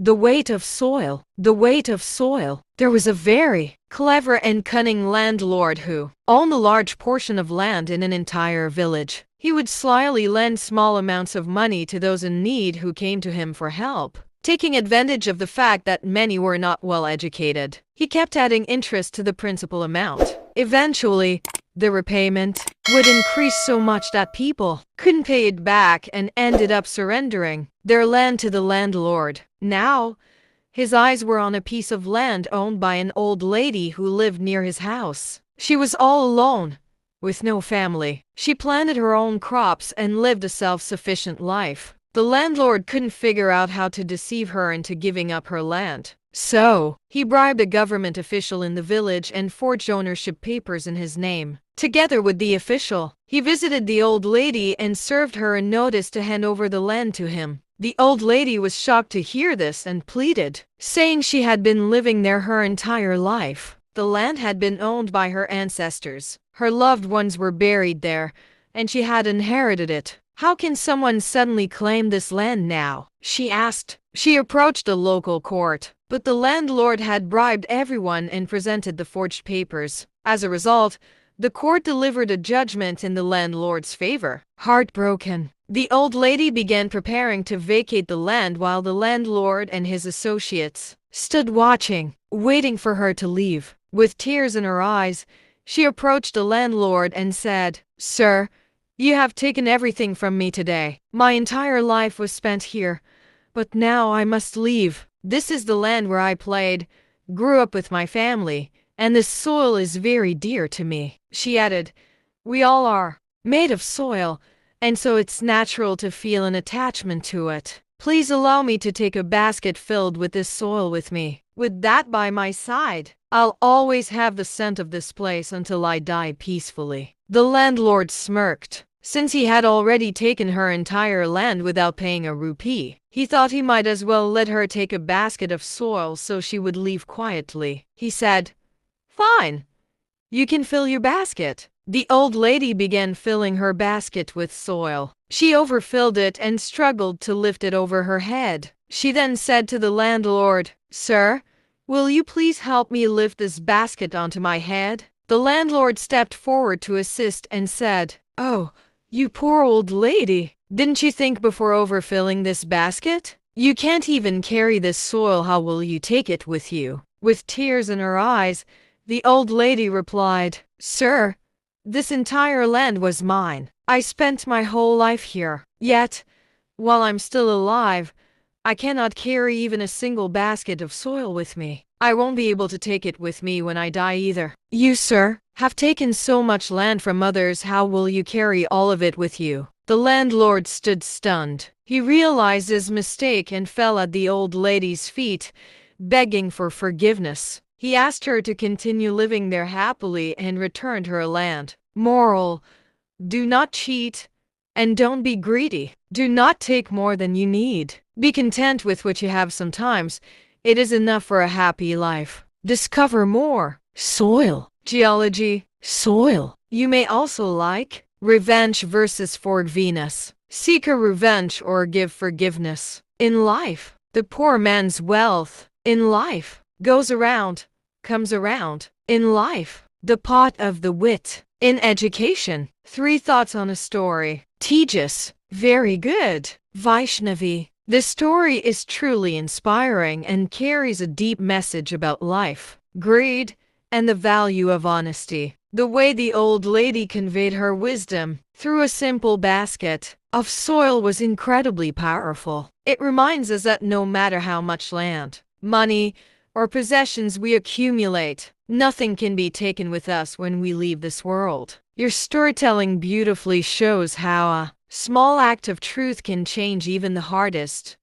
The weight of soil. The weight of soil. There was a very clever and cunning landlord who owned a large portion of land in an entire village. He would slyly lend small amounts of money to those in need who came to him for help, taking advantage of the fact that many were not well educated. He kept adding interest to the principal amount. Eventually, the repayment would increase so much that people couldn't pay it back and ended up surrendering their land to the landlord. Now, his eyes were on a piece of land owned by an old lady who lived near his house. She was all alone, with no family. She planted her own crops and lived a self-sufficient life. The landlord couldn't figure out how to deceive her into giving up her land. So, he bribed a government official in the village and forged ownership papers in his name. Together with the official, he visited the old lady and served her a notice to hand over the land to him. The old lady was shocked to hear this and pleaded, saying she had been living there her entire life. The land had been owned by her ancestors. Her loved ones were buried there, and she had inherited it. How can someone suddenly claim this land now? She asked. She approached the local court, but the landlord had bribed everyone and presented the forged papers. As a result, the court delivered a judgment in the landlord's favor. Heartbroken, the old lady began preparing to vacate the land while the landlord and his associates stood watching, waiting for her to leave. With tears in her eyes, she approached the landlord and said, "Sir, you have taken everything from me today. My entire life was spent here, but now I must leave. This is the land where I played, grew up with my family, and this soil is very dear to me." She added, "We all are made of soil, and so it's natural to feel an attachment to it. Please allow me to take a basket filled with this soil with me. With that by my side, I'll always have the scent of this place until I die peacefully." The landlord smirked. Since he had already taken her entire land without paying a rupee, he thought he might as well let her take a basket of soil so she would leave quietly. He said, "Fine. You can fill your basket." The old lady began filling her basket with soil. She overfilled it and struggled to lift it over her head. She then said to the landlord, "Sir, will you please help me lift this basket onto my head?" The landlord stepped forward to assist and said, "Oh, you poor old lady. Didn't you think before overfilling this basket? You can't even carry this soil. How will you take it with you?" With tears in her eyes, the old lady replied, "Sir, this entire land was mine. I spent my whole life here. Yet, while I'm still alive, I cannot carry even a single basket of soil with me. I won't be able to take it with me when I die either. You, sir, have taken so much land from others. How will you carry all of it with you?" The landlord stood stunned. He realized his mistake and fell at the old lady's feet, begging for forgiveness. He asked her to continue living there happily and returned her land. Moral: do not cheat, and don't be greedy. Do not take more than you need. Be content with what you have sometimes. It is enough for a happy life. Discover more. Soil. Geology. Soil. You may also like revenge versus forgiveness. Seek a revenge or give forgiveness. In life, the poor man's wealth, in life, goes around, comes around. In life, the pot of the wit. In education, 3 thoughts on a story. Tejas. Very good. Vaishnavi. This story is truly inspiring and carries a deep message about life, greed, and the value of honesty. The way the old lady conveyed her wisdom through a simple basket of soil was incredibly powerful. It reminds us that no matter how much land, money, or possessions we accumulate, nothing can be taken with us when we leave this world. Your storytelling beautifully shows how a small act of truth can change even the hardest